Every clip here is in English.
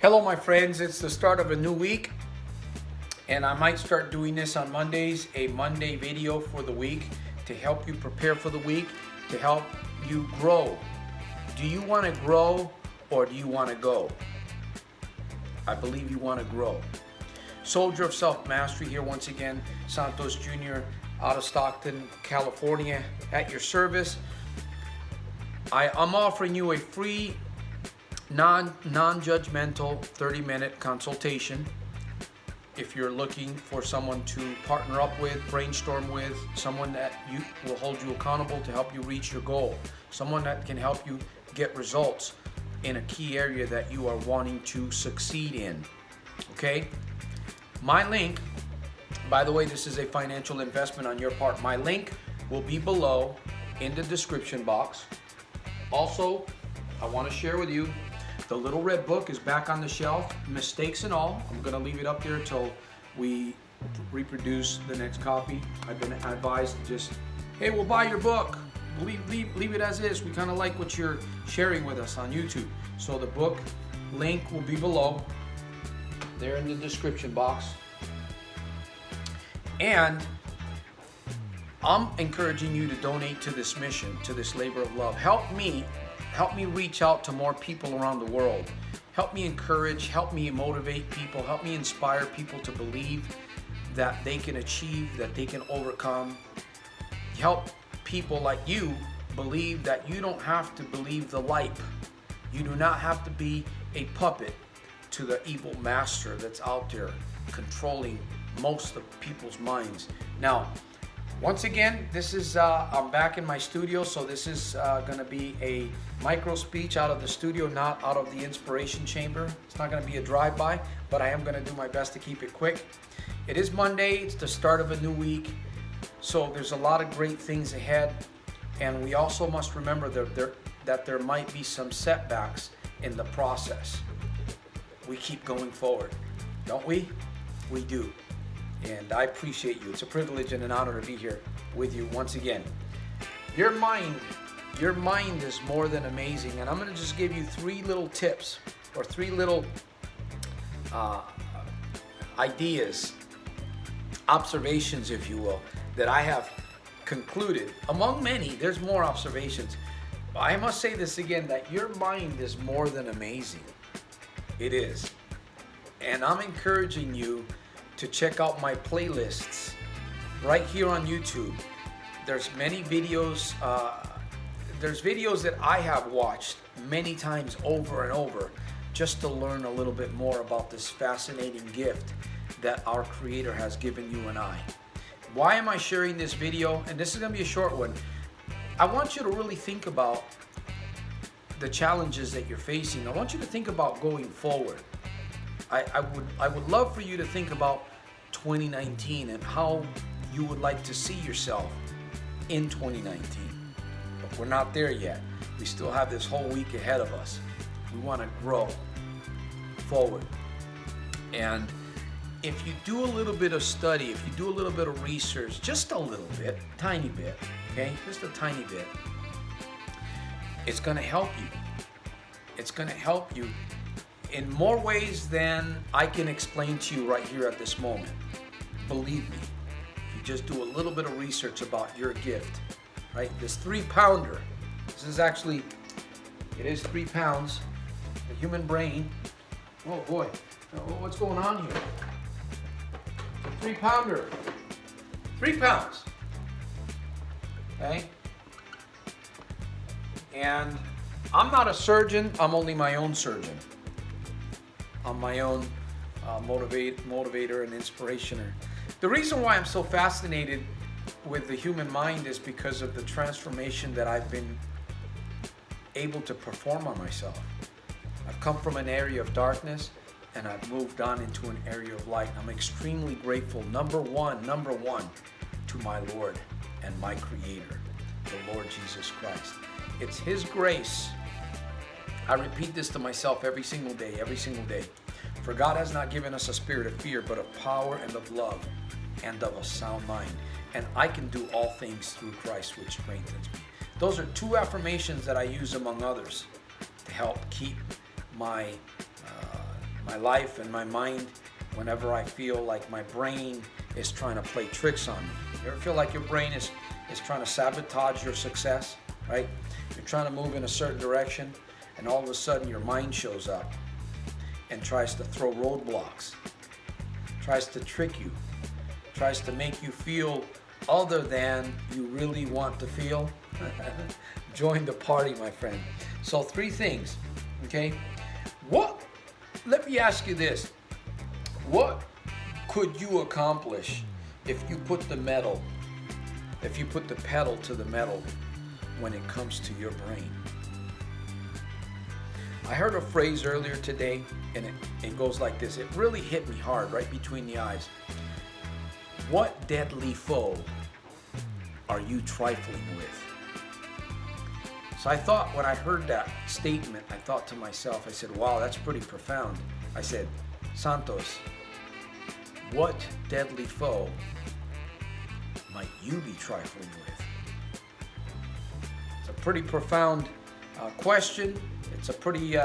Hello, my friends. It's the start of a new week, and I might start doing this on Mondays, a Monday video for the week to help you prepare for the week, to help you grow. Do you want to grow or do you want to go? I believe you want to grow. Soldier of Self-Mastery here once again, Santos Jr. out of Stockton, California, at your service. I'm offering you a free non-judgmental 30-minute consultation if you're looking for someone to partner up with, brainstorm with, someone that you will hold you accountable to help you reach your goal, someone that can help you get results in a key area that you are wanting to succeed in. Okay? My link, by the way, this is a financial investment on your part. My link will be below in the description box. Also, I want to share with you, the little red book is back on the shelf, mistakes and all. I'm going to leave it up there until we reproduce the next copy. I've been advised to just, hey, we'll buy your book. Leave it as is. We kind of like what you're sharing with us on YouTube. So the book link will be below, there in the description box. And I'm encouraging you to donate to this mission, to this labor of love. Help me reach out to more people around the world. Help me encourage, help me motivate people, help me inspire people to believe that they can achieve, that they can overcome. Help people like you believe that you don't have to believe the light. You do not have to be a puppet to the evil master that's out there controlling most of people's minds. Now, once again, this is, I'm back in my studio, so this is going to be a micro speech out of the studio, not out of the inspiration chamber. It's not going to be a drive-by, but I am going to do my best to keep it quick. It is Monday, it's the start of a new week, so there's a lot of great things ahead, and we also must remember that there might be some setbacks in the process. We keep going forward, don't we? We do. And I appreciate you. It's a privilege and an honor to be here with you once again. Your mind is more than amazing. And I'm going to just give you 3 little tips or 3 little ideas, observations, if you will, that I have concluded. Among many, there's more observations. I must say this again, that your mind is more than amazing. It is. And I'm encouraging you to check out my playlists right here on YouTube. There's many videos, there's videos that I have watched many times over and over just to learn a little bit more about this fascinating gift that our Creator has given you and I. Why am I sharing this video? And this is going to be a short one. I want you to really think about the challenges that you're facing. I want you to think about going forward. I would love for you to think about 2019 and how you would like to see yourself in 2019. But we're not there yet. We still have this whole week ahead of us. We want to grow forward. And if you do a little bit of study, if you do a little bit of research, just a little bit, tiny bit, okay? Just a tiny bit. It's going to help you. It's going to help you in more ways than I can explain to you right here at this moment. Believe me, if you just do a little bit of research about your gift, right? This 3-pounder, this is actually, it is 3 pounds. The human brain, oh boy, what's going on here? The 3-pounder, 3 pounds, okay? And I'm not a surgeon, I'm only my own surgeon. I'm my own motivator and inspirationer. The reason why I'm so fascinated with the human mind is because of the transformation that I've been able to perform on myself. I've come from an area of darkness and I've moved on into an area of light. I'm extremely grateful, number one, to my Lord and my Creator, the Lord Jesus Christ. It's His grace. I repeat this to myself every single day. For God has not given us a spirit of fear, but of power and of love and of a sound mind. And I can do all things through Christ, which strengthens me. Those are 2 affirmations that I use among others to help keep my my life and my mind whenever I feel like my brain is trying to play tricks on me. You ever feel like your brain is trying to sabotage your success, right? You're trying to move in a certain direction, and all of a sudden your mind shows up and tries to throw roadblocks, tries to trick you, tries to make you feel other than you really want to feel. Join the party, my friend. So 3 things, okay? Let me ask you this. What could you accomplish if you put the pedal to the metal when it comes to your brain? I heard a phrase earlier today, and it goes like this. It really hit me hard, right between the eyes. What deadly foe are you trifling with? So I thought, when I heard that statement, I thought to myself, I said, wow, that's pretty profound. I said, Santos, what deadly foe might you be trifling with? It's a pretty profound question. It's a pretty,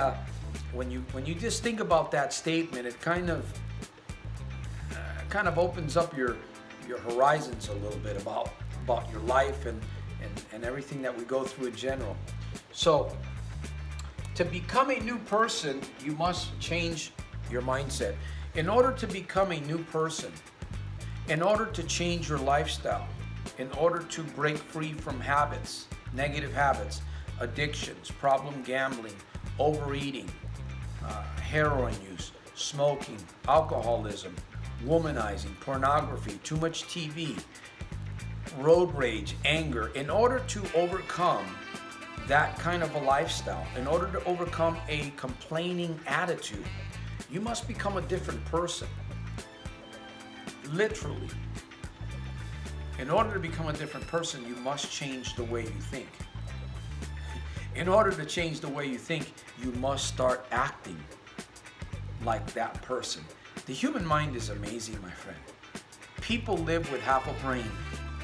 when you just think about that statement, it kind of opens up your horizons a little bit about your life and everything that we go through in general. So, to become a new person, you must change your mindset. In order to become a new person, in order to change your lifestyle, in order to break free from habits, negative habits, addictions, problem gambling, overeating, heroin use, smoking, alcoholism, womanizing, pornography, too much TV, road rage, anger, in order to overcome that kind of a lifestyle, in order to overcome a complaining attitude, you must become a different person. Literally. In order to become a different person, you must change the way you think. In order to change the way you think, you must start acting like that person. The human mind is amazing, my friend. People live with half a brain.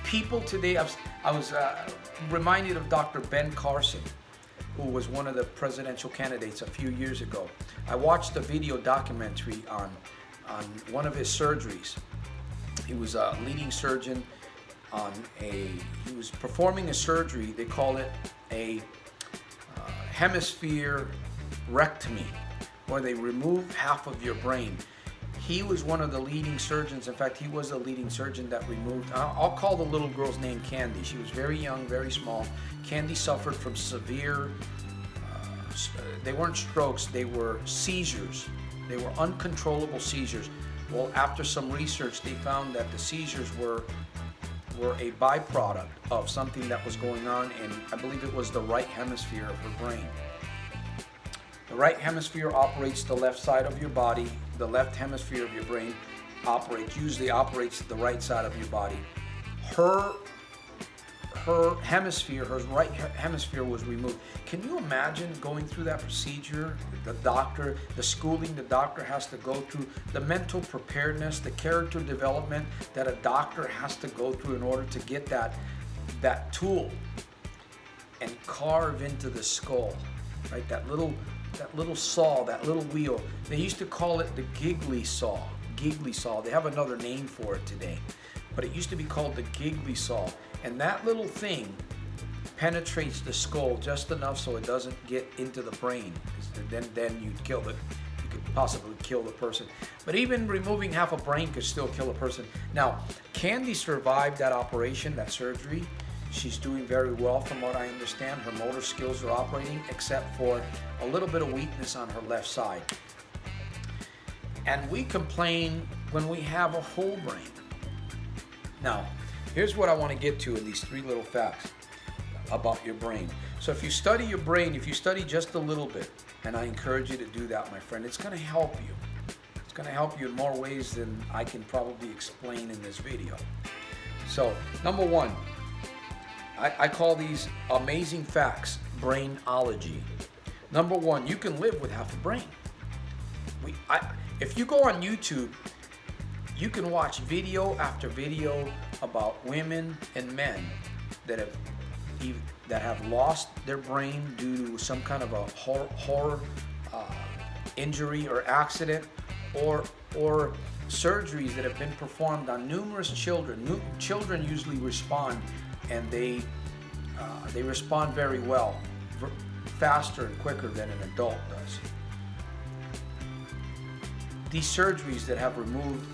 People today, I was reminded of Dr. Ben Carson, who was one of the presidential candidates a few years ago. I watched a video documentary on one of his surgeries. He was a leading surgeon he was performing a surgery. They call it a hemisphere rectomy, where they remove half of your brain. He was one of the leading surgeons. In fact, he was the leading surgeon that removed, I'll call the little girl's name Candy. She was very young, very small. Candy suffered from severe, they weren't strokes, they were seizures. They were uncontrollable seizures. Well, after some research, they found that the seizures were a byproduct of something that was going on in, I believe it was the right hemisphere of her brain. The right hemisphere operates the left side of your body. The left hemisphere of your brain usually operates the right side of your body. Her right hemisphere was removed. Can you imagine going through that procedure? The schooling the doctor has to go through, the mental preparedness, the character development that a doctor has to go through in order to get that tool and carve into the skull, right? That little saw, that little wheel. They used to call it the giggly saw. Giggly saw. They have another name for it today, but it used to be called the giggly saw. And that little thing penetrates the skull just enough so it doesn't get into the brain. Then you could possibly kill the person. But even removing half a brain could still kill a person. Now, Candy survived that operation, that surgery. She's doing very well from what I understand. Her motor skills are operating, except for a little bit of weakness on her left side. And we complain when we have a whole brain. Now, here's what I want to get to in these 3 little facts about your brain. So if you study your brain, if you study just a little bit, and I encourage you to do that, my friend, it's going to help you. It's going to help you in more ways than I can probably explain in this video. So, number 1, I call these amazing facts brainology. Number 1, you can live with half a brain. If you go on YouTube, you can watch video after video about women and men that have lost their brain due to some kind of a injury or accident, or surgeries that have been performed on numerous children. Children usually respond, and they respond very well, faster and quicker than an adult does. These surgeries that have removed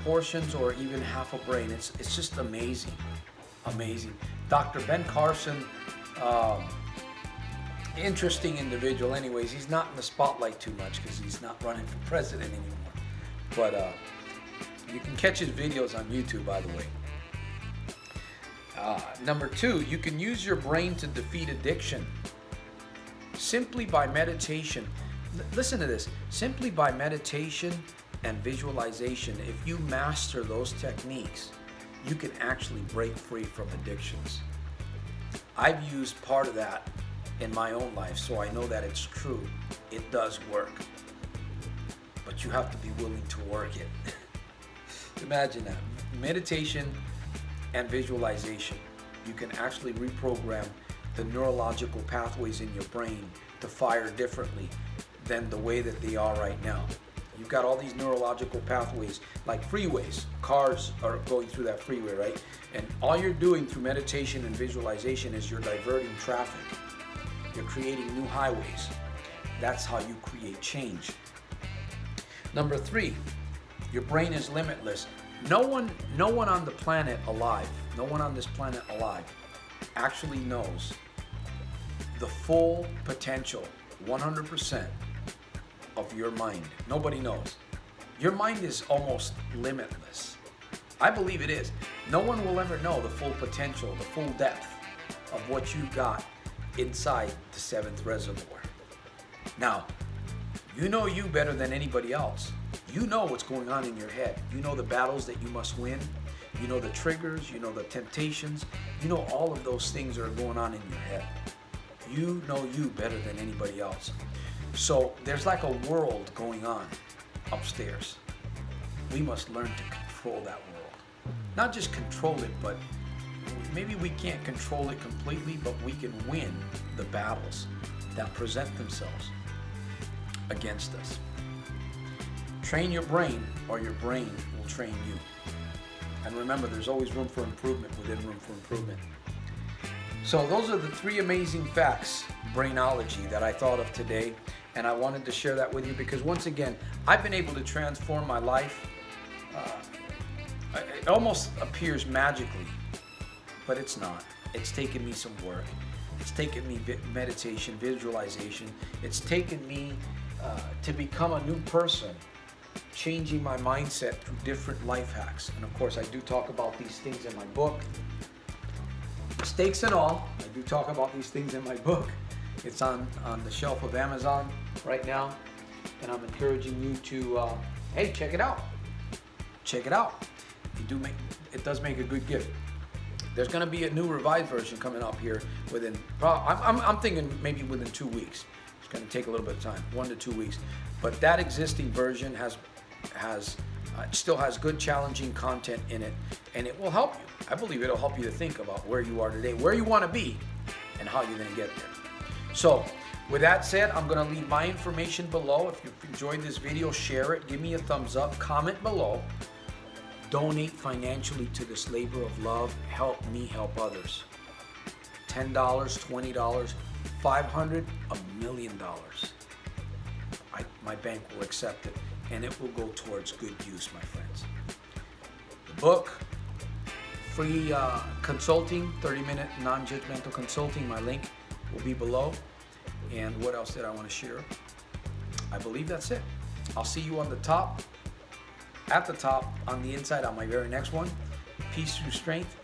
portions or even half a brain, it's just amazing. Dr. Ben Carson, interesting individual. Anyways, he's not in the spotlight too much because he's not running for president anymore. But you can catch his videos on YouTube, by the way. Number 2, you can use your brain to defeat addiction simply by meditation. Listen to this. Simply by meditation and visualization, if you master those techniques, you can actually break free from addictions. I've used part of that in my own life, so I know that it's true. It does work. But you have to be willing to work it. Imagine that. Meditation and visualization. You can actually reprogram the neurological pathways in your brain to fire differently than the way that they are right now. You've got all these neurological pathways, like freeways. Cars are going through that freeway, right? And all you're doing through meditation and visualization is you're diverting traffic. You're creating new highways. That's how you create change. Number 3, your brain is limitless. No one on the planet alive, no one on this planet alive actually knows the full potential, 100%, of your mind. Nobody knows. Your mind is almost limitless. I believe it is. No one will ever know the full potential, the full depth of what you got inside the 7th reservoir. Now, you know you better than anybody else. You know what's going on in your head. You know the battles that you must win. You know the triggers. You know the temptations. You know all of those things that are going on in your head. You know you better than anybody else. So there's like a world going on upstairs. We must learn to control that world. Not just control it, but maybe we can't control it completely, but we can win the battles that present themselves against us. Train your brain, or your brain will train you. And remember, there's always room for improvement within room for improvement. So those are the 3 amazing facts, brainology, that I thought of today. And I wanted to share that with you because, once again, I've been able to transform my life. It almost appears magically, but it's not. It's taken me some work. It's taken me meditation, visualization. It's taken me to become a new person, changing my mindset through different life hacks. And of course, I do talk about these things in my book. Mistakes and all, I do talk about these things in my book. It's on the shelf of Amazon right now, and I'm encouraging you to, hey, check it out. Check it out. It does make a good gift. There's going to be a new revised version coming up here within, I'm thinking maybe within 2 weeks. It's going to take a little bit of time, 1 to 2 weeks. But that existing version still has good, challenging content in it, and it will help you. I believe it'll help you to think about where you are today, where you want to be, and how you're going to get there. So, with that said, I'm going to leave my information below. If you've enjoyed this video, share it, give me a thumbs up, comment below, donate financially to this labor of love, help me help others. $10, $20, $500, $1 million. My bank will accept it, and it will go towards good use, my friends. The book, free consulting, 30-minute non-judgmental consulting, my link will be below. And what else did I want to share? I believe that's it. I'll see you on the top, at the top, on the inside, on my very next one. Peace through strength,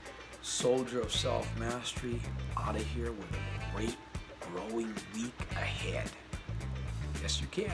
soldier of self-mastery, out of here with a great growing week ahead. Yes, you can.